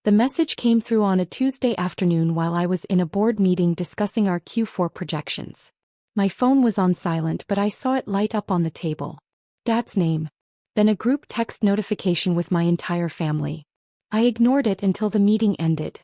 The message came through on a Tuesday afternoon while I was in a board meeting discussing our Q4 projections. My phone was on silent, but I saw it light up on the table. Dad's name. Then a group text notification with my entire family. I ignored it until the meeting ended.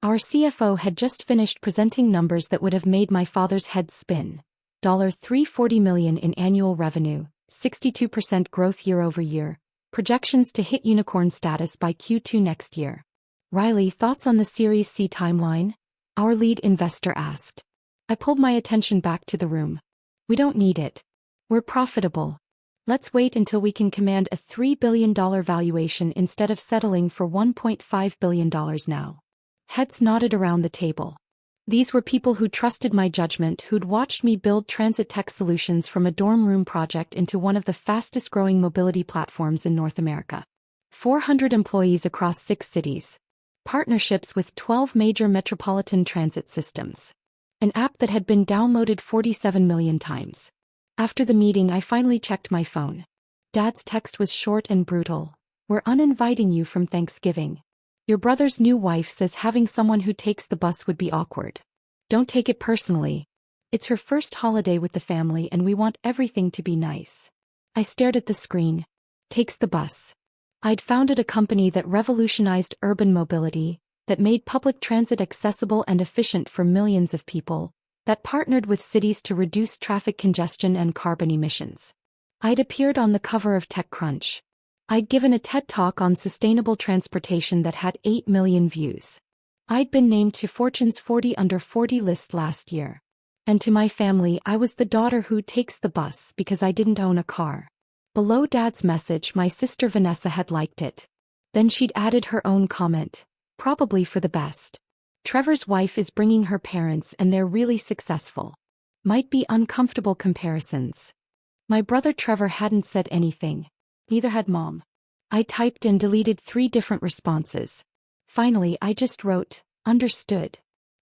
Our CFO had just finished presenting numbers that would have made my father's head spin. $340 million in annual revenue, 62% growth year-over-year, projections to hit unicorn status by Q2 next year. Riley, thoughts on the Series C timeline? Our lead investor asked. I pulled my attention back to the room. We don't need it. We're profitable. Let's wait until we can command a $3 billion valuation instead of settling for $1.5 billion now. Heads nodded around the table. These were people who trusted my judgment, who'd watched me build transit tech solutions from a dorm room project into one of the fastest-growing mobility platforms in North America. 400 employees across 6 cities. Partnerships with 12 major metropolitan transit systems. An app that had been downloaded 47 million times. After the meeting, I finally checked my phone. Dad's text was short and brutal. We're uninviting you from Thanksgiving. Your brother's new wife says having someone who takes the bus would be awkward. Don't take it personally. It's her first holiday with the family and we want everything to be nice. I stared at the screen. Takes the bus. I'd founded a company that revolutionized urban mobility, that made public transit accessible and efficient for millions of people, that partnered with cities to reduce traffic congestion and carbon emissions. I'd appeared on the cover of TechCrunch. I'd given a TED Talk on sustainable transportation that had 8 million views. I'd been named to Fortune's 40 Under 40 list last year. And to my family, I was the daughter who takes the bus because I didn't own a car. Below Dad's message, my sister Vanessa had liked it. Then she'd added her own comment. Probably for the best. Trevor's wife is bringing her parents and they're really successful. Might be uncomfortable comparisons. My brother Trevor hadn't said anything. Neither had Mom. I typed and deleted 3 different responses. Finally, I just wrote, understood.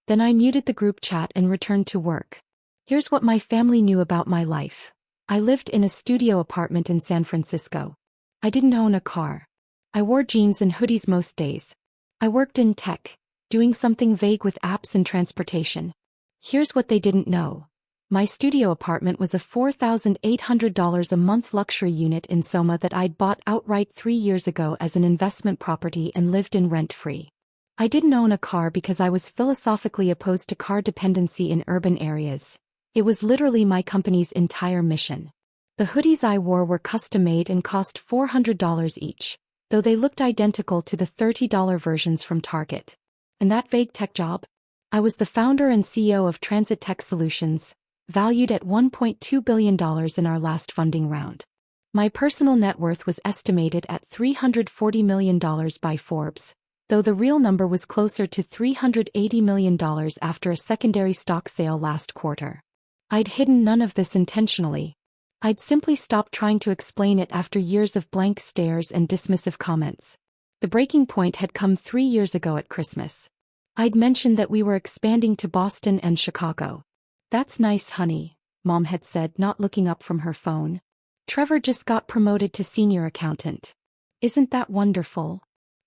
Then I muted the group chat and returned to work. Here's what my family knew about my life. I lived in a studio apartment in San Francisco. I didn't own a car. I wore jeans and hoodies most days. I worked in tech, doing something vague with apps and transportation. Here's what they didn't know. My studio apartment was a $4,800 a month luxury unit in Soma that I'd bought outright 3 years ago as an investment property and lived in rent-free. I didn't own a car because I was philosophically opposed to car dependency in urban areas. It was literally my company's entire mission. The hoodies I wore were custom-made and cost $400 each, though they looked identical to the $30 versions from Target. And that vague tech job? I was the founder and CEO of Transit Tech Solutions, valued at $1.2 billion in our last funding round. My personal net worth was estimated at $340 million by Forbes, though the real number was closer to $380 million after a secondary stock sale last quarter. I'd hidden none of this intentionally. I'd simply stopped trying to explain it after years of blank stares and dismissive comments. The breaking point had come 3 years ago at Christmas. I'd mentioned that we were expanding to Boston and Chicago. That's nice, honey, Mom had said, not looking up from her phone. Trevor just got promoted to senior accountant. Isn't that wonderful?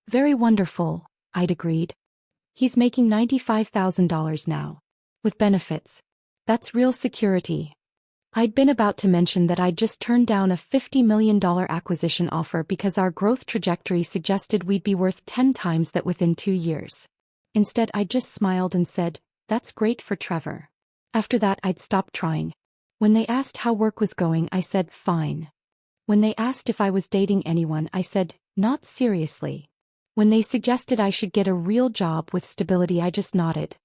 Very wonderful, I'd agreed. He's making $95,000 now. With benefits. That's real security. I'd been about to mention that I'd just turned down a $50 million acquisition offer because our growth trajectory suggested we'd be worth 10 times that within 2 years. Instead, I just smiled and said, that's great for Trevor. After that, I'd stopped trying. When they asked how work was going, I said, fine. When they asked if I was dating anyone, I said, not seriously. When they suggested I should get a real job with stability, I just nodded.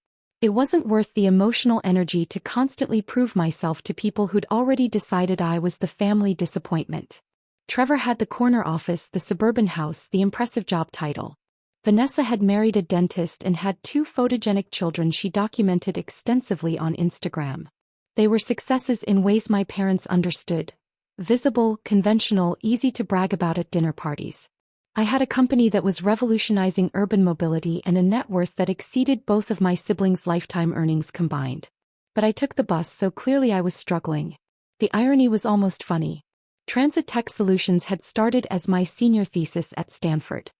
It wasn't worth the emotional energy to constantly prove myself to people who'd already decided I was the family disappointment. Trevor had the corner office, the suburban house, the impressive job title. Vanessa had married a dentist and had 2 photogenic children she documented extensively on Instagram. They were successes in ways my parents understood. Visible, conventional, easy to brag about at dinner parties. I had a company that was revolutionizing urban mobility and a net worth that exceeded both of my siblings' lifetime earnings combined. But I took the bus, so clearly I was struggling. The irony was almost funny. Transit Tech Solutions had started as my senior thesis at Stanford.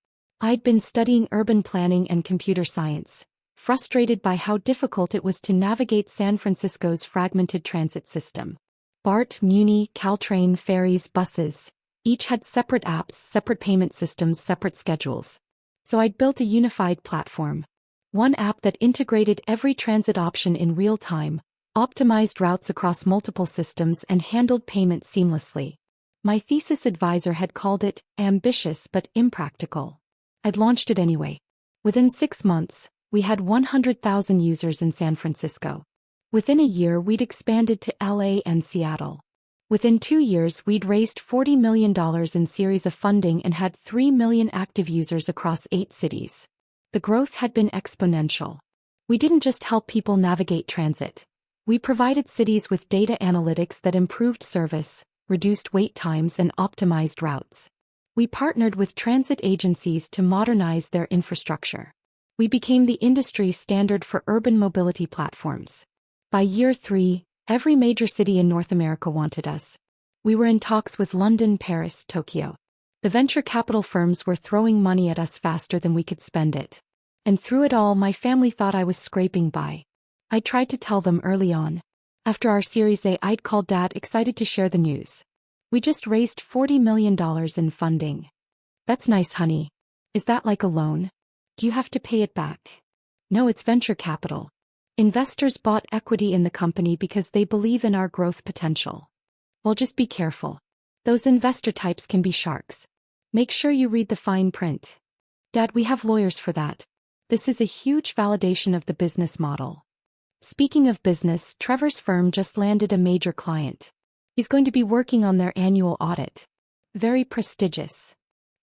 I'd been studying urban planning and computer science, frustrated by how difficult it was to navigate San Francisco's fragmented transit system. BART, Muni, Caltrain, ferries, buses. Each had separate apps, separate payment systems, separate schedules. So I'd built a unified platform. One app that integrated every transit option in real time, optimized routes across multiple systems, and handled payment seamlessly. My thesis advisor had called it ambitious but impractical. I'd launched it anyway. Within 6 months, we had 100,000 users in San Francisco. Within a year, we'd expanded to LA and Seattle. Within 2 years, we'd raised $40 million in series of funding and had 3 million active users across 8 cities. The growth had been exponential. We didn't just help people navigate transit. We provided cities with data analytics that improved service, reduced wait times, and optimized routes. We partnered with transit agencies to modernize their infrastructure. We became the industry standard for urban mobility platforms. By year 3, every major city in North America wanted us. We were in talks with London, Paris, Tokyo. The venture capital firms were throwing money at us faster than we could spend it. And through it all, my family thought I was scraping by. I tried to tell them early on. After our Series A, I'd called Dad, excited to share the news. We just raised $40 million in funding. That's nice, honey. Is that like a loan? Do you have to pay it back? No, it's venture capital. Investors bought equity in the company because they believe in our growth potential. Well, just be careful. Those investor types can be sharks. Make sure you read the fine print. Dad, we have lawyers for that. This is a huge validation of the business model. Speaking of business, Trevor's firm just landed a major client. He's going to be working on their annual audit. Very prestigious.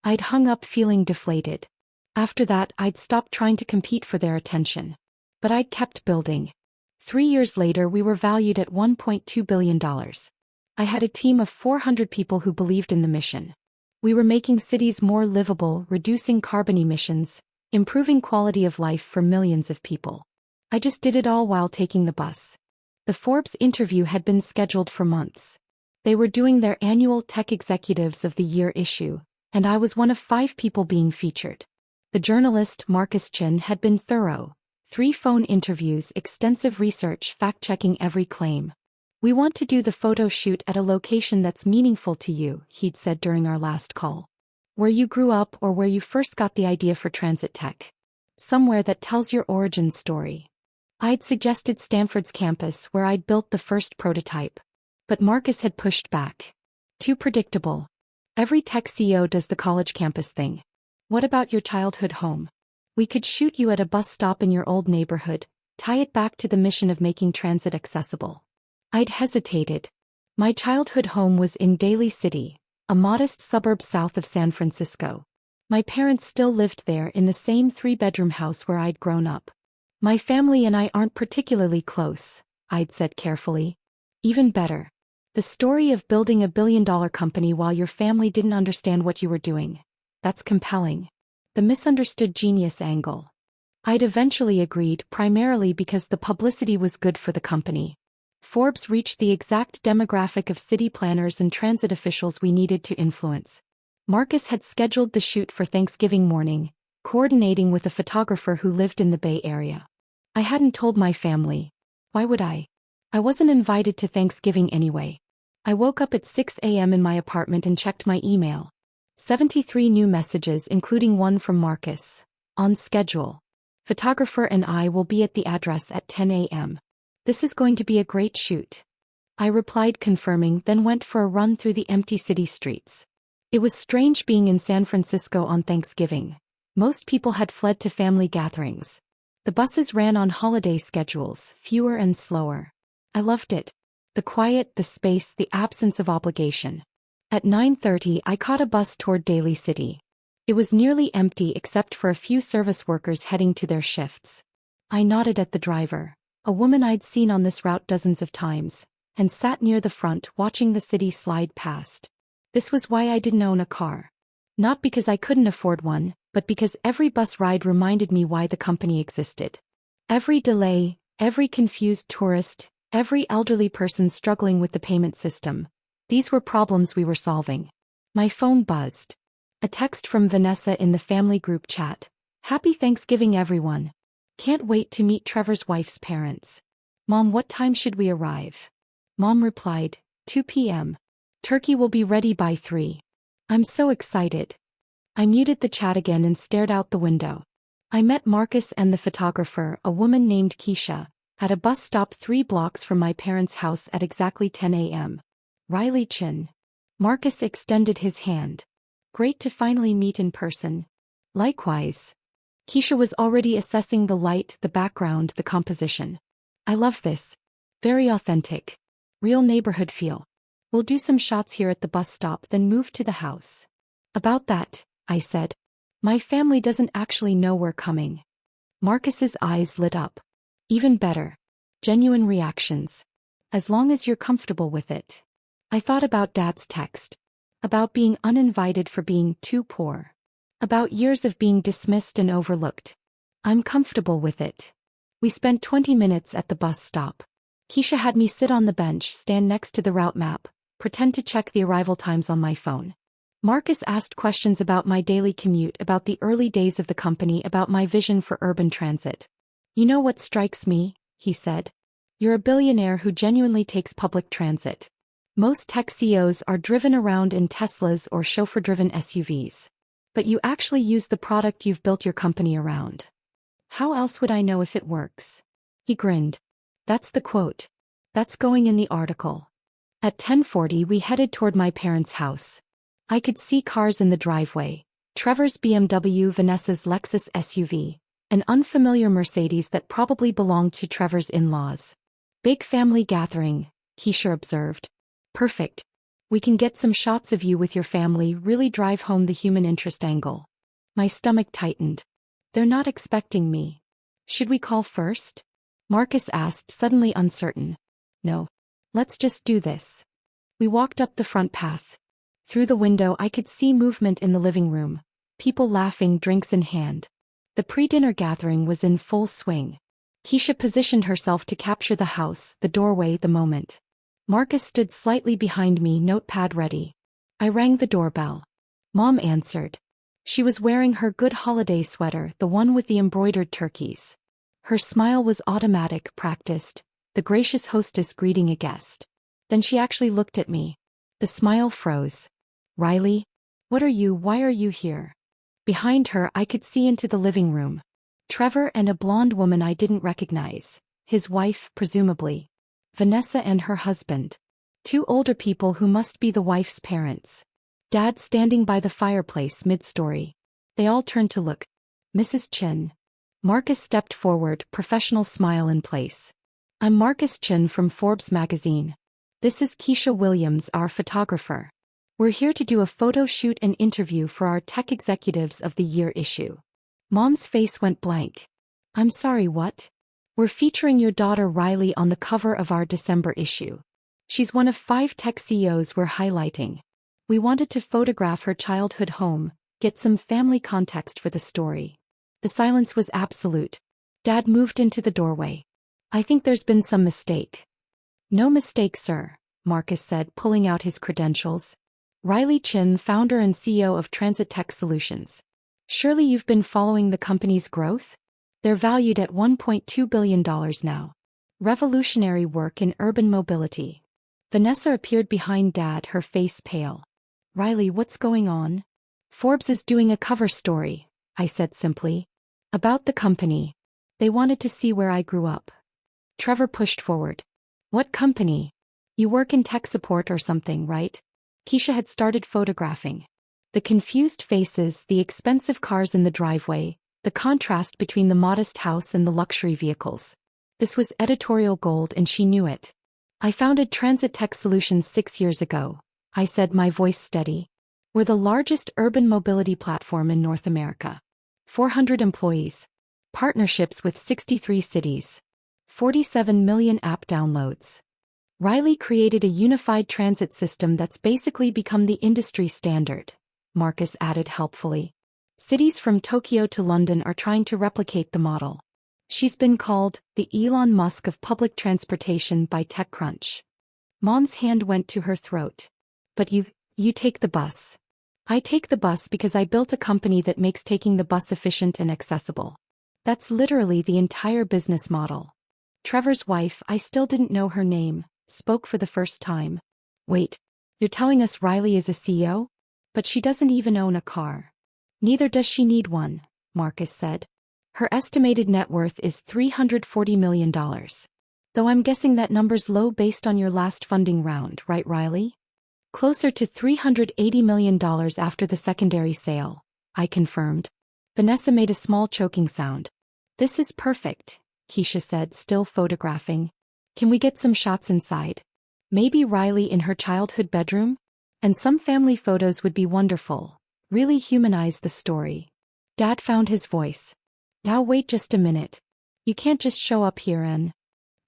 I'd hung up feeling deflated. After that, I'd stopped trying to compete for their attention. But I'd kept building. 3 years later, we were valued at $1.2 billion. I had a team of 400 people who believed in the mission. We were making cities more livable, reducing carbon emissions, improving quality of life for millions of people. I just did it all while taking the bus. The Forbes interview had been scheduled for months. They were doing their annual Tech Executives of the Year issue, and I was one of 5 people being featured. The journalist, Marcus Chin, had been thorough. 3 phone interviews, extensive research, fact-checking every claim. We want to do the photo shoot at a location that's meaningful to you, he'd said during our last call. Where you grew up or where you first got the idea for transit tech. Somewhere that tells your origin story. I'd suggested Stanford's campus where I'd built the first prototype. But Marcus had pushed back. Too predictable. Every tech CEO does the college campus thing. What about your childhood home? We could shoot you at a bus stop in your old neighborhood, tie it back to the mission of making transit accessible. I'd hesitated. My childhood home was in Daly City, a modest suburb south of San Francisco. My parents still lived there in the same 3-bedroom house where I'd grown up. My family and I aren't particularly close, I'd said carefully. Even better. The story of building a billion-dollar company while your family didn't understand what you were doing. That's compelling. The misunderstood genius angle. I'd eventually agreed, primarily because the publicity was good for the company. Forbes reached the exact demographic of city planners and transit officials we needed to influence. Marcus had scheduled the shoot for Thanksgiving morning, coordinating with a photographer who lived in the Bay Area. I hadn't told my family. Why would I? I wasn't invited to Thanksgiving anyway. I woke up at 6 a.m. in my apartment and checked my email. 73 new messages, including one from Marcus. On schedule. Photographer and I will be at the address at 10 a.m. This is going to be a great shoot. I replied confirming, then went for a run through the empty city streets. It was strange being in San Francisco on Thanksgiving. Most people had fled to family gatherings. The buses ran on holiday schedules, fewer and slower. I loved it. The quiet, the space, the absence of obligation. At 9:30, I caught a bus toward Daly City. It was nearly empty except for a few service workers heading to their shifts. I nodded at the driver, a woman I'd seen on this route dozens of times, and sat near the front watching the city slide past. This was why I didn't own a car. Not because I couldn't afford one, but because every bus ride reminded me why the company existed. Every delay, every confused tourist, every elderly person struggling with the payment system. These were problems we were solving. My phone buzzed. A text from Vanessa in the family group chat. Happy Thanksgiving, everyone. Can't wait to meet Trevor's wife's parents. Mom, what time should we arrive? Mom replied, 2 p.m. Turkey will be ready by 3. I'm so excited. I muted the chat again and stared out the window. I met Marcus and the photographer, a woman named Keisha, at a bus stop 3 blocks from my parents' house at exactly 10 a.m. Riley Chin. Marcus extended his hand. Great to finally meet in person. Likewise. Keisha was already assessing the light, the background, the composition. I love this. Very authentic. Real neighborhood feel. We'll do some shots here at the bus stop, then move to the house. About that, I said. My family doesn't actually know we're coming. Marcus's eyes lit up. Even better. Genuine reactions. As long as you're comfortable with it. I thought about Dad's text. About being uninvited for being too poor. About years of being dismissed and overlooked. I'm comfortable with it. We spent 20 minutes at the bus stop. Keisha had me sit on the bench, stand next to the route map, pretend to check the arrival times on my phone. Marcus asked questions about my daily commute, about the early days of the company, about my vision for urban transit. You know what strikes me, he said. You're a billionaire who genuinely takes public transit. Most tech CEOs are driven around in Teslas or chauffeur-driven SUVs. But you actually use the product you've built your company around. How else would I know if it works? He grinned. That's the quote. That's going in the article. At 10:40 we headed toward my parents' house. I could see cars in the driveway. Trevor's BMW, Vanessa's Lexus SUV, an unfamiliar Mercedes that probably belonged to Trevor's in-laws. Big family gathering, Keisha observed. Perfect. We can get some shots of you with your family, really drive home the human interest angle. My stomach tightened. They're not expecting me. Should we call first? Marcus asked, suddenly uncertain. No. Let's just do this. We walked up the front path. Through the window I could see movement in the living room. People laughing, drinks in hand. The pre-dinner gathering was in full swing. Keisha positioned herself to capture the house, the doorway, the moment. Marcus stood slightly behind me, notepad ready. I rang the doorbell. Mom answered. She was wearing her good holiday sweater, the one with the embroidered turkeys. Her smile was automatic, practiced, the gracious hostess greeting a guest. Then she actually looked at me. The smile froze. Riley? Why are you here? Behind her I could see into the living room. Trevor and a blonde woman I didn't recognize. His wife, presumably. Vanessa and her husband. 2 older people who must be the wife's parents. Dad standing by the fireplace mid-story. They all turned to look. Mrs. Chin. Marcus stepped forward, professional smile in place. I'm Marcus Chin from Forbes magazine. This is Keisha Williams, our photographer. We're here to do a photo shoot and interview for our Tech Executives of the Year issue. Mom's face went blank. I'm sorry, what? We're featuring your daughter Riley on the cover of our December issue. She's one of 5 tech CEOs we're highlighting. We wanted to photograph her childhood home, get some family context for the story. The silence was absolute. Dad moved into the doorway. I think there's been some mistake. No mistake, sir, Marcus said, pulling out his credentials. Riley Chin, founder and CEO of Transit Tech Solutions. Surely you've been following the company's growth? They're valued at $1.2 billion now. Revolutionary work in urban mobility. Vanessa appeared behind Dad, her face pale. Riley, what's going on? Forbes is doing a cover story, I said simply. About the company. They wanted to see where I grew up. Trevor pushed forward. What company? You work in tech support or something, right? Keisha had started photographing. The confused faces, the expensive cars in the driveway, the contrast between the modest house and the luxury vehicles. This was editorial gold and she knew it. I founded Transit Tech Solutions 6 years ago, I said, my voice steady. We're the largest urban mobility platform in North America. 400 employees. Partnerships with 63 cities. 47 million app downloads. Riley created a unified transit system that's basically become the industry standard, Marcus added helpfully. Cities from Tokyo to London are trying to replicate the model. She's been called the Elon Musk of public transportation by TechCrunch. Mom's hand went to her throat. But you take the bus. I take the bus because I built a company that makes taking the bus efficient and accessible. That's literally the entire business model. Trevor's wife, I still didn't know her name, spoke for the first time. Wait, you're telling us Riley is a CEO? But she doesn't even own a car. Neither does she need one, Marcus said. Her estimated net worth is $340 million. Though I'm guessing that number's low based on your last funding round, right, Riley? Closer to $380 million after the secondary sale, I confirmed. Vanessa made a small choking sound. This is perfect, Keisha said, still photographing. Can we get some shots inside? Maybe Riley in her childhood bedroom? And some family photos would be wonderful. Really humanize the story. Dad found his voice. Now wait just a minute. You can't just show up here and...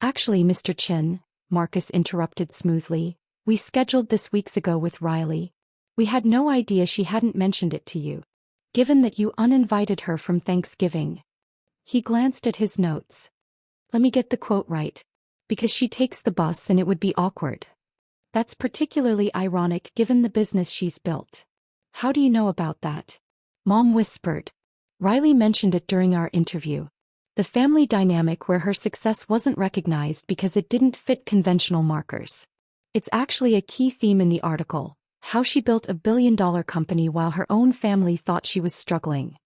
Actually, Mr. Chin, Marcus interrupted smoothly, we scheduled this weeks ago with Riley. We had no idea she hadn't mentioned it to you. Given that you uninvited her from Thanksgiving. He glanced at his notes. Let me get the quote right. Because she takes the bus and it would be awkward. That's particularly ironic given the business she's built. How do you know about that? Mom whispered. Riley mentioned it during our interview. The family dynamic where her success wasn't recognized because it didn't fit conventional markers. It's actually a key theme in the article, how she built a billion-dollar company while her own family thought she was struggling.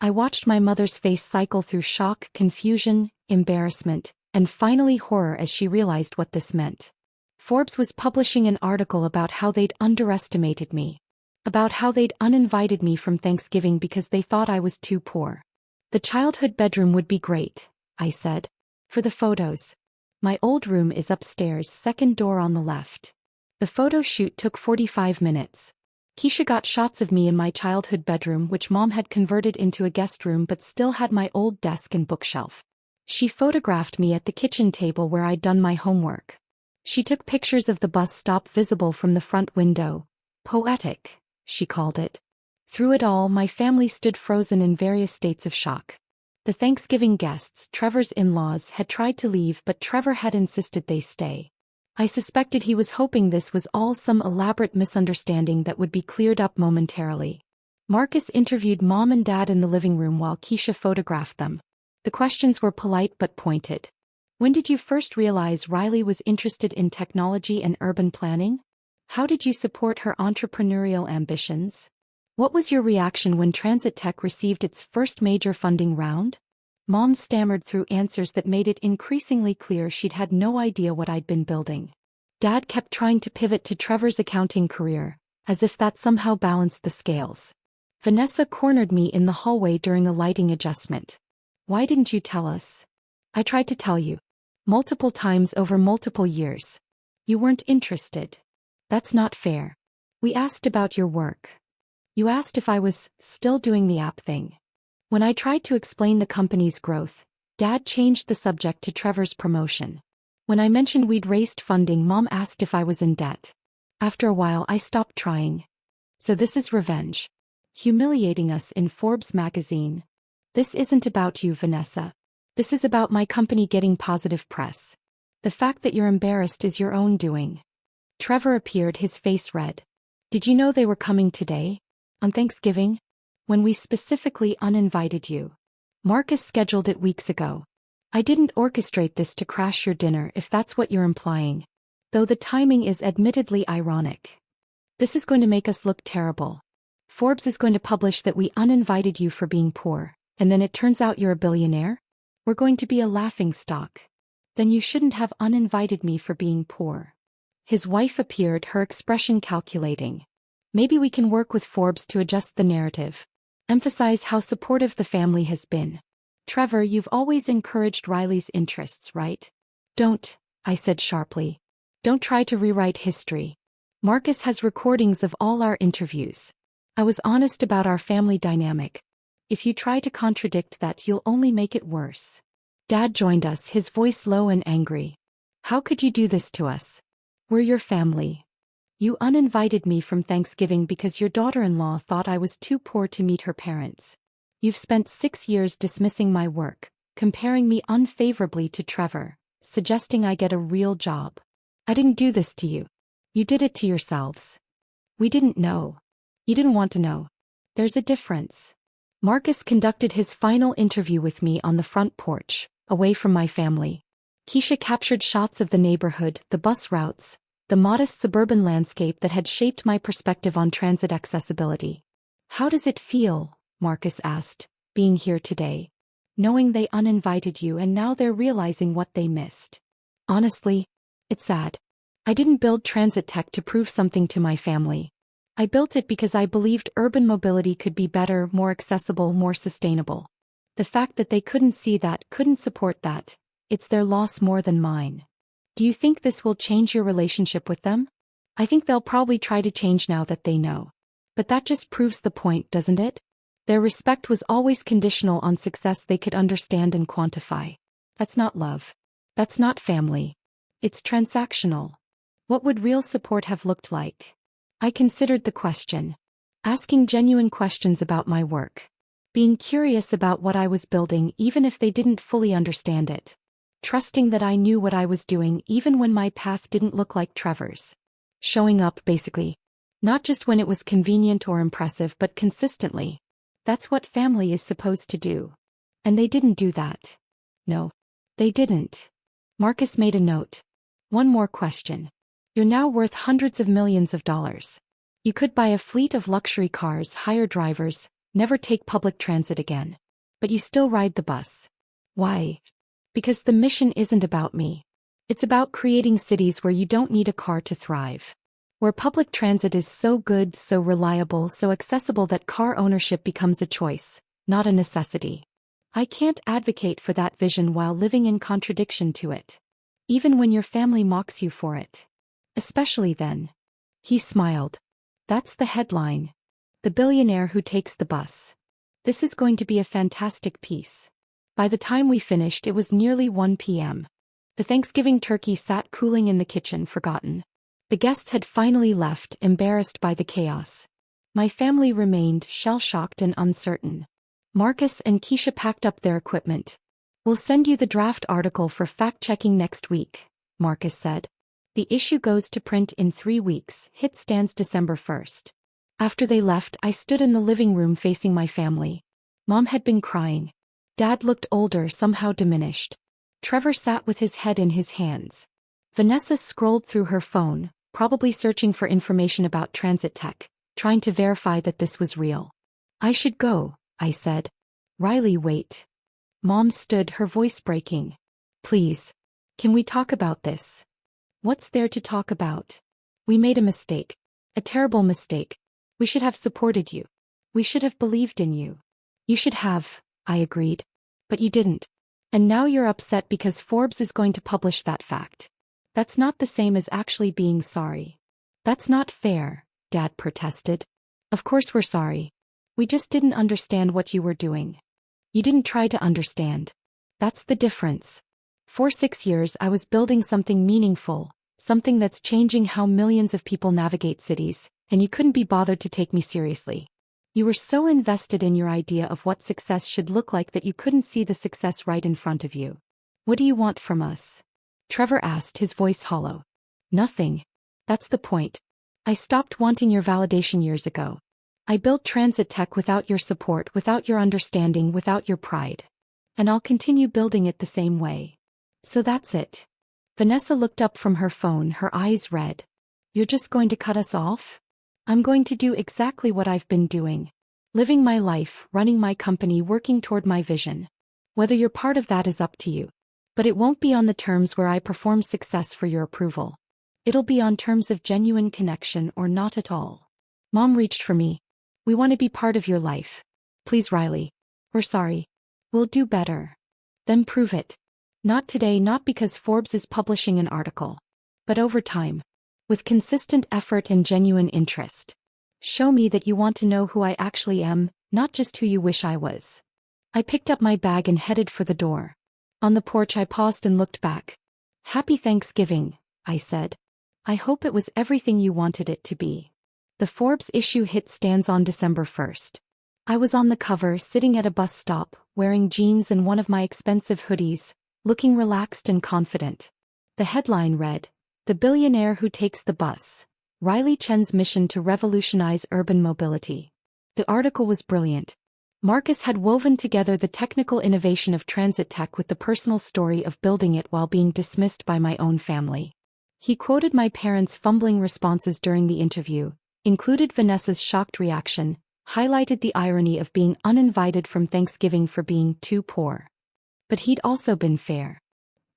I watched my mother's face cycle through shock, confusion, embarrassment, and finally horror as she realized what this meant. Forbes was publishing an article about how they'd underestimated me. About how they'd uninvited me from Thanksgiving because they thought I was too poor. The childhood bedroom would be great, I said. For the photos. My old room is upstairs, second door on the left. The photo shoot took 45 minutes. Keisha got shots of me in my childhood bedroom, which Mom had converted into a guest room but still had my old desk and bookshelf. She photographed me at the kitchen table where I'd done my homework. She took pictures of the bus stop visible from the front window. Poetic, she called it. Through it all, my family stood frozen in various states of shock. The Thanksgiving guests, Trevor's in-laws, had tried to leave, but Trevor had insisted they stay. I suspected he was hoping this was all some elaborate misunderstanding that would be cleared up momentarily. Marcus interviewed Mom and Dad in the living room while Keisha photographed them. The questions were polite but pointed. When did you first realize Riley was interested in technology and urban planning? How did you support her entrepreneurial ambitions? What was your reaction when Transit Tech received its first major funding round? Mom stammered through answers that made it increasingly clear she'd had no idea what I'd been building. Dad kept trying to pivot to Trevor's accounting career, as if that somehow balanced the scales. Vanessa cornered me in the hallway during a lighting adjustment. Why didn't you tell us? I tried to tell you. Multiple times over multiple years. You weren't interested. That's not fair. We asked about your work. You asked if I was still doing the app thing. When I tried to explain the company's growth, Dad changed the subject to Trevor's promotion. When I mentioned we'd raised funding, Mom asked if I was in debt. After a while, I stopped trying. So this is revenge. Humiliating us in Forbes magazine. This isn't about you, Vanessa. This is about my company getting positive press. The fact that you're embarrassed is your own doing. Trevor appeared, his face red. Did you know they were coming today? On Thanksgiving? When we specifically uninvited you. Marcus scheduled it weeks ago. I didn't orchestrate this to crash your dinner if that's what you're implying. Though the timing is admittedly ironic. This is going to make us look terrible. Forbes is going to publish that we uninvited you for being poor, and then it turns out you're a billionaire? We're going to be a laughingstock. Then you shouldn't have uninvited me for being poor. His wife appeared, her expression calculating. Maybe we can work with Forbes to adjust the narrative. Emphasize how supportive the family has been. Trevor, you've always encouraged Riley's interests, right? Don't, I said sharply. Don't try to rewrite history. Marcus has recordings of all our interviews. I was honest about our family dynamic. If you try to contradict that, you'll only make it worse. Dad joined us, his voice low and angry. How could you do this to us? We're your family. You uninvited me from Thanksgiving because your daughter-in-law thought I was too poor to meet her parents. You've spent 6 years dismissing my work, comparing me unfavorably to Trevor, suggesting I get a real job. I didn't do this to you. You did it to yourselves. We didn't know. You didn't want to know. There's a difference. Marcus conducted his final interview with me on the front porch, away from my family. Keisha captured shots of the neighborhood, the bus routes, the modest suburban landscape that had shaped my perspective on transit accessibility. How does it feel, Marcus asked, being here today? Knowing they uninvited you and now they're realizing what they missed. Honestly, it's sad. I didn't build transit tech to prove something to my family. I built it because I believed urban mobility could be better, more accessible, more sustainable. The fact that they couldn't see that, couldn't support that, it's their loss more than mine. Do you think this will change your relationship with them? I think they'll probably try to change now that they know. But that just proves the point, doesn't it? Their respect was always conditional on success they could understand and quantify. That's not love. That's not family. It's transactional. What would real support have looked like? I considered the question. Asking genuine questions about my work. Being curious about what I was building even if they didn't fully understand it. Trusting that I knew what I was doing even when my path didn't look like Trevor's. Showing up, basically. Not just when it was convenient or impressive, but consistently. That's what family is supposed to do. And they didn't do that. No, they didn't. Marcus made a note. One more question. You're now worth hundreds of millions of dollars. You could buy a fleet of luxury cars, hire drivers, never take public transit again. But you still ride the bus. Why? Because the mission isn't about me. It's about creating cities where you don't need a car to thrive. Where public transit is so good, so reliable, so accessible that car ownership becomes a choice, not a necessity. I can't advocate for that vision while living in contradiction to it. Even when your family mocks you for it. Especially then. He smiled. That's the headline. The billionaire who takes the bus. This is going to be a fantastic piece. By the time we finished, it was nearly 1 p.m. The Thanksgiving turkey sat cooling in the kitchen, forgotten. The guests had finally left, embarrassed by the chaos. My family remained shell-shocked and uncertain. Marcus and Keisha packed up their equipment. We'll send you the draft article for fact-checking next week, Marcus said. The issue goes to print in 3 weeks, hit stands December 1st. After they left, I stood in the living room facing my family. Mom had been crying. Dad looked older, somehow diminished. Trevor sat with his head in his hands. Vanessa scrolled through her phone, probably searching for information about transit tech, trying to verify that this was real. I should go, I said. Riley, wait. Mom stood, her voice breaking. Please. Can we talk about this? What's there to talk about? We made a mistake. A terrible mistake. We should have supported you. We should have believed in you. You should have, I agreed. But you didn't. And now you're upset because Forbes is going to publish that fact. That's not the same as actually being sorry. That's not fair, Dad protested. Of course we're sorry. We just didn't understand what you were doing. You didn't try to understand. That's the difference. For 6 years I was building something meaningful, something that's changing how millions of people navigate cities, and you couldn't be bothered to take me seriously. You were so invested in your idea of what success should look like that you couldn't see the success right in front of you. What do you want from us? Trevor asked, his voice hollow. Nothing. That's the point. I stopped wanting your validation years ago. I built transit tech without your support, without your understanding, without your pride. And I'll continue building it the same way. So that's it. Vanessa looked up from her phone, her eyes red. You're just going to cut us off? I'm going to do exactly what I've been doing. Living my life, running my company, working toward my vision. Whether you're part of that is up to you. But it won't be on the terms where I perform success for your approval. It'll be on terms of genuine connection or not at all. Mom reached for me. We want to be part of your life. Please, Riley. We're sorry. We'll do better. Then prove it. Not today, not because Forbes is publishing an article. But over time. With consistent effort and genuine interest. Show me that you want to know who I actually am, not just who you wish I was. I picked up my bag and headed for the door. On the porch I paused and looked back. Happy Thanksgiving, I said. I hope it was everything you wanted it to be. The Forbes issue hit stands on December 1st. I was on the cover, sitting at a bus stop, wearing jeans and one of my expensive hoodies, looking relaxed and confident. The headline read, "The Billionaire Who Takes the Bus, Riley Chen's mission to revolutionize urban mobility. The article was brilliant. Marcus had woven together the technical innovation of transit tech with the personal story of building it while being dismissed by my own family. He quoted my parents' fumbling responses during the interview, included Vanessa's shocked reaction, highlighted the irony of being uninvited from Thanksgiving for being too poor. But he'd also been fair.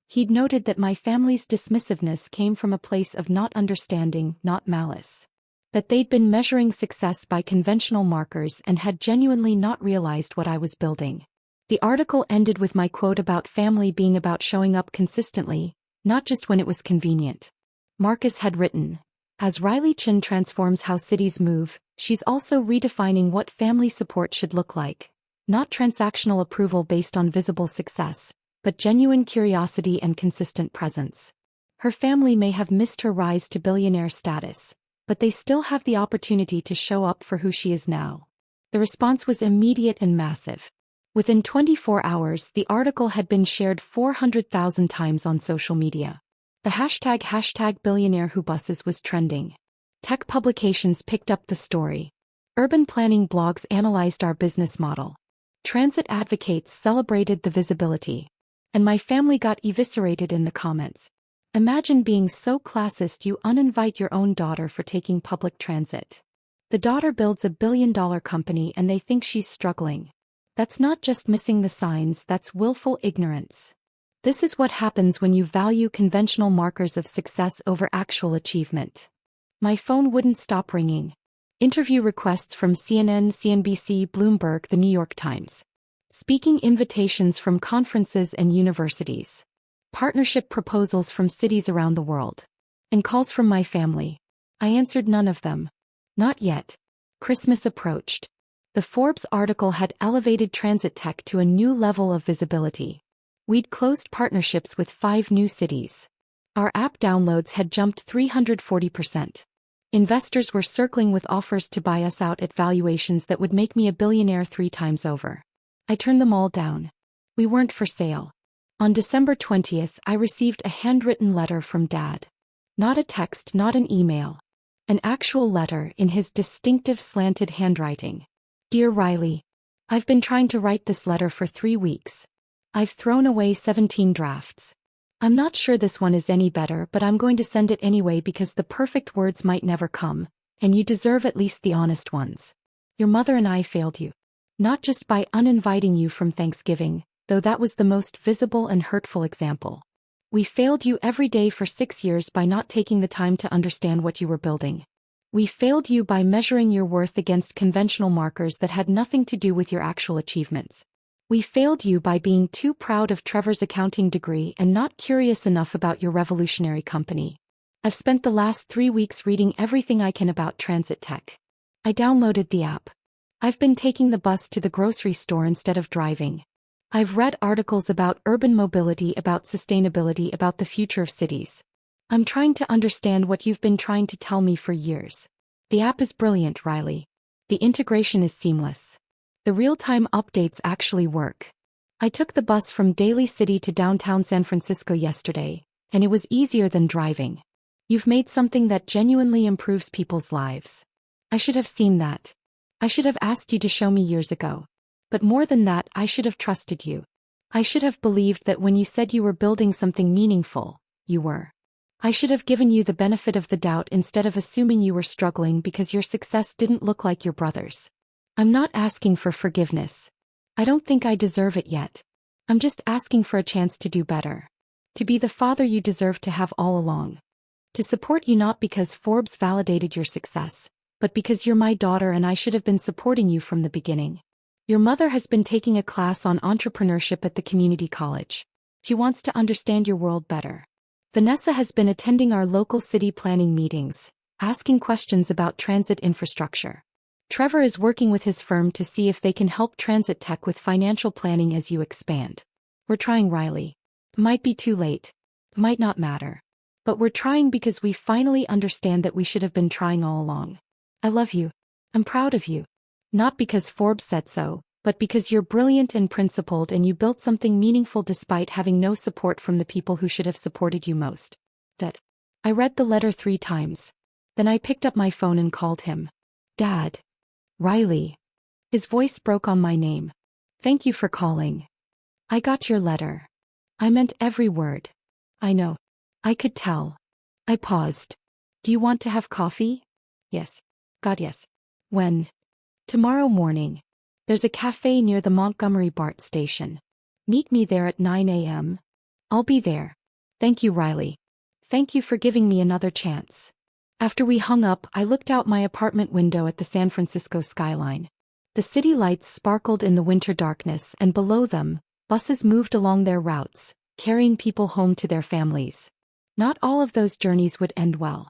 He'd noted that my family's dismissiveness came from a place of not understanding, not malice. That they'd been measuring success by conventional markers and had genuinely not realized what I was building. The article ended with my quote about family being about showing up consistently, not just when it was convenient. Marcus had written, "As Riley Chen transforms how cities move, she's also redefining what family support should look like. Not transactional approval based on visible success, but genuine curiosity and consistent presence. Her family may have missed her rise to billionaire status, but they still have the opportunity to show up for who she is now." The response was immediate and massive. Within 24 hours, the article had been shared 400,000 times on social media. The hashtag billionaire who buses was trending. Tech publications picked up the story. Urban planning blogs analyzed our business model. Transit advocates celebrated the visibility. And my family got eviscerated in the comments. Imagine being so classist you uninvite your own daughter for taking public transit. The daughter builds a billion-dollar company and they think she's struggling. That's not just missing the signs, that's willful ignorance. This is what happens when you value conventional markers of success over actual achievement. My phone wouldn't stop ringing. Interview requests from CNN, CNBC, Bloomberg, The New York Times. Speaking invitations from conferences and universities. Partnership proposals from cities around the world. And calls from my family. I answered none of them. Not yet. Christmas approached. The Forbes article had elevated transit tech to a new level of visibility. We'd closed partnerships with 5 new cities. Our app downloads had jumped 340%. Investors were circling with offers to buy us out at valuations that would make me a billionaire 3 times over. I turned them all down. We weren't for sale. On December 20th, I received a handwritten letter from Dad. Not a text, not an email. An actual letter in his distinctive slanted handwriting. "Dear Riley, I've been trying to write this letter for 3 weeks. I've thrown away 17 drafts. I'm not sure this one is any better, but I'm going to send it anyway because the perfect words might never come, and you deserve at least the honest ones. Your mother and I failed you. Not just by uninviting you from Thanksgiving, though that was the most visible and hurtful example. We failed you every day for 6 years by not taking the time to understand what you were building. We failed you by measuring your worth against conventional markers that had nothing to do with your actual achievements. We failed you by being too proud of Trevor's accounting degree and not curious enough about your revolutionary company. I've spent the last 3 weeks reading everything I can about transit tech. I downloaded the app. I've been taking the bus to the grocery store instead of driving. I've read articles about urban mobility, about sustainability, about the future of cities. I'm trying to understand what you've been trying to tell me for years. The app is brilliant, Riley. The integration is seamless. The real-time updates actually work. I took the bus from Daly City to downtown San Francisco yesterday, and it was easier than driving. You've made something that genuinely improves people's lives. I should have seen that. I should have asked you to show me years ago. But more than that, I should have trusted you. I should have believed that when you said you were building something meaningful, you were. I should have given you the benefit of the doubt instead of assuming you were struggling because your success didn't look like your brother's. I'm not asking for forgiveness. I don't think I deserve it yet. I'm just asking for a chance to do better. To be the father you deserve to have all along. To support you not because Forbes validated your success, but because you're my daughter and I should have been supporting you from the beginning. Your mother has been taking a class on entrepreneurship at the community college. She wants to understand your world better. Vanessa has been attending our local city planning meetings, asking questions about transit infrastructure. Trevor is working with his firm to see if they can help transit tech with financial planning as you expand. We're trying, Riley. Might be too late. Might not matter. But we're trying because we finally understand that we should have been trying all along. I love you. I'm proud of you. Not because Forbes said so, but because you're brilliant and principled and you built something meaningful despite having no support from the people who should have supported you most. That. I read the letter 3 times. Then I picked up my phone and called him. Dad. Riley. His voice broke on my name. Thank you for calling. I got your letter. I meant every word. I know. I could tell. I paused. Do you want to have coffee? Yes. God, yes. When? Tomorrow morning. There's a cafe near the Montgomery BART station. Meet me there at 9 a.m. I'll be there. Thank you, Riley. Thank you for giving me another chance. After we hung up, I looked out my apartment window at the San Francisco skyline. The city lights sparkled in the winter darkness, and below them, buses moved along their routes, carrying people home to their families. Not all of those journeys would end well.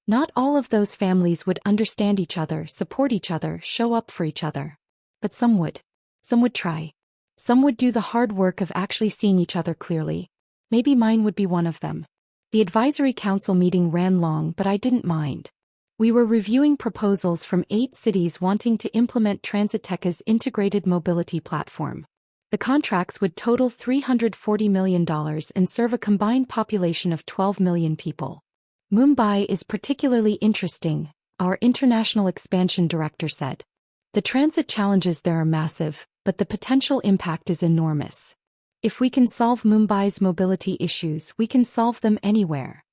Not all of those families would understand each other, support each other, show up for each other. But some would. Some would try. Some would do the hard work of actually seeing each other clearly. Maybe mine would be one of them. The advisory council meeting ran long, but I didn't mind. We were reviewing proposals from 8 cities wanting to implement Transiteka's integrated mobility platform. The contracts would total $340 million and serve a combined population of 12 million people. Mumbai is particularly interesting, our international expansion director said. The transit challenges there are massive, but the potential impact is enormous. If we can solve Mumbai's mobility issues, we can solve them anywhere.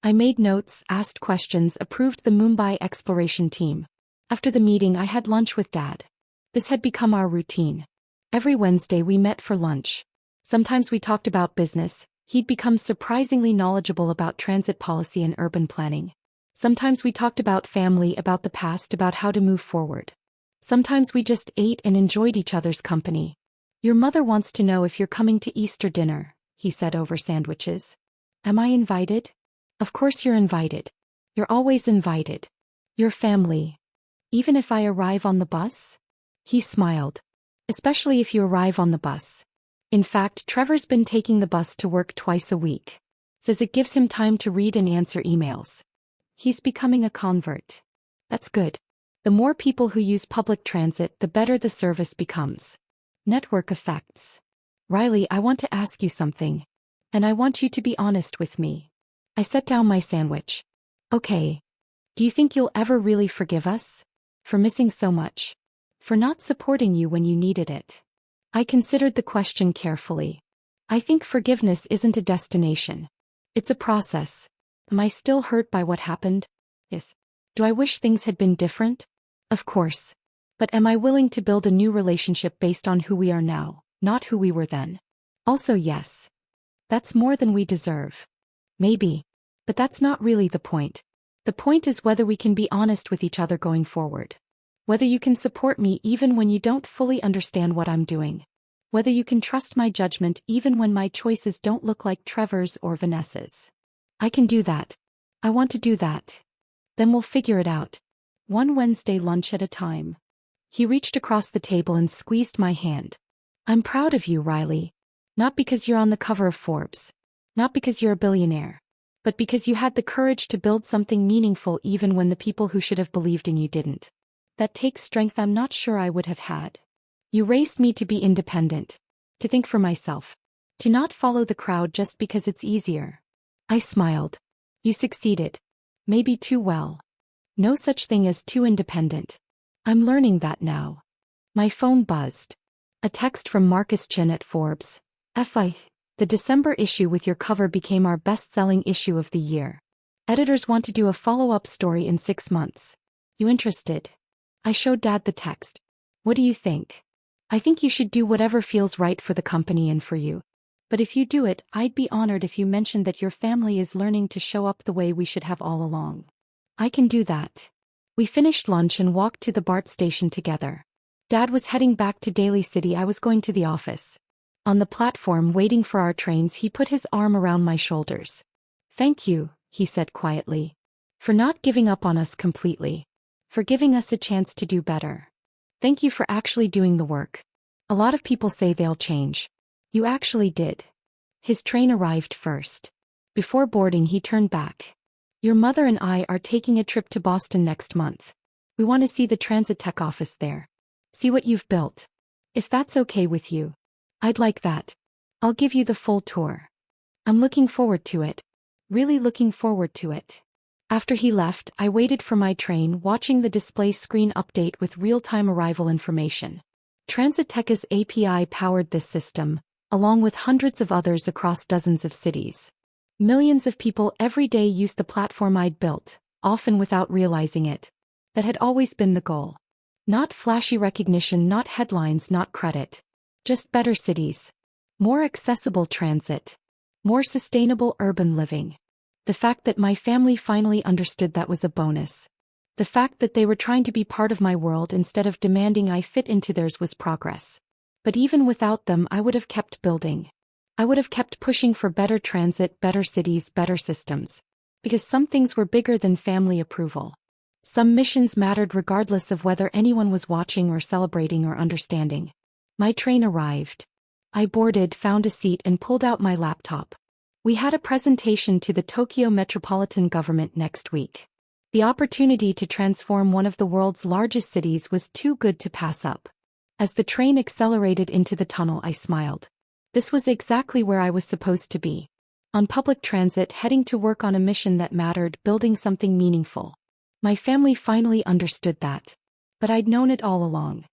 I made notes, asked questions, approved the Mumbai exploration team. After the meeting, I had lunch with Dad. This had become our routine. Every Wednesday we met for lunch. Sometimes we talked about business. He'd become surprisingly knowledgeable about transit policy and urban planning. Sometimes we talked about family, about the past, about how to move forward. Sometimes we just ate and enjoyed each other's company. Your mother wants to know if you're coming to Easter dinner, he said over sandwiches. Am I invited? Of course you're invited. You're always invited. Your family. Even if I arrive on the bus? He smiled. Especially if you arrive on the bus. In fact, Trevor's been taking the bus to work twice a week. Says it gives him time to read and answer emails. He's becoming a convert. That's good. The more people who use public transit, the better the service becomes. Network effects. Riley, I want to ask you something. And I want you to be honest with me. I set down my sandwich. Okay. Do you think you'll ever really forgive us? For missing so much? For not supporting you when you needed it? I considered the question carefully. I think forgiveness isn't a destination. It's a process. Am I still hurt by what happened? Yes. Do I wish things had been different? Of course. But am I willing to build a new relationship based on who we are now, not who we were then? Also yes. That's more than we deserve. Maybe. But that's not really the point. The point is whether we can be honest with each other going forward. Whether you can support me even when you don't fully understand what I'm doing. Whether you can trust my judgment even when my choices don't look like Trevor's or Vanessa's. I can do that. I want to do that. Then we'll figure it out. One Wednesday lunch at a time. He reached across the table and squeezed my hand. I'm proud of you, Riley. Not because you're on the cover of Forbes. Not because you're a billionaire. But because you had the courage to build something meaningful even when the people who should have believed in you didn't. That takes strength I'm not sure I would have had. You raised me to be independent. To think for myself. To not follow the crowd just because it's easier. I smiled. You succeeded. Maybe too well. No such thing as too independent. I'm learning that now. My phone buzzed. A text from Marcus Chin at Forbes. FI, the December issue with your cover became our best-selling issue of the year. Editors want to do a follow-up story in 6 months. You interested? I showed Dad the text. What do you think? I think you should do whatever feels right for the company and for you. But if you do it, I'd be honored if you mentioned that your family is learning to show up the way we should have all along. I can do that. We finished lunch and walked to the BART station together. Dad was heading back to Daly City. I was going to the office. On the platform waiting for our trains, he put his arm around my shoulders. Thank you, he said quietly. For not giving up on us completely. For giving us a chance to do better. Thank you for actually doing the work. A lot of people say they'll change. You actually did. His train arrived first. Before boarding, he turned back. Your mother and I are taking a trip to Boston next month. We want to see the Transiteka office there. See what you've built. If that's okay with you. I'd like that. I'll give you the full tour. I'm looking forward to it. Really looking forward to it. After he left, I waited for my train, watching the display screen update with real-time arrival information. Transiteka's API powered this system, along with hundreds of others across dozens of cities. Millions of people every day use the platform I'd built, often without realizing it. That had always been the goal. Not flashy recognition, not headlines, not credit. Just better cities. More accessible transit. More sustainable urban living. The fact that my family finally understood that was a bonus. The fact that they were trying to be part of my world instead of demanding I fit into theirs was progress. But even without them, I would have kept building. I would have kept pushing for better transit, better cities, better systems. Because some things were bigger than family approval. Some missions mattered regardless of whether anyone was watching or celebrating or understanding. My train arrived. I boarded, found a seat, and pulled out my laptop. We had a presentation to the Tokyo Metropolitan Government next week. The opportunity to transform one of the world's largest cities was too good to pass up. As the train accelerated into the tunnel, I smiled. This was exactly where I was supposed to be. On public transit, heading to work on a mission that mattered, building something meaningful. My family finally understood that. But I'd known it all along.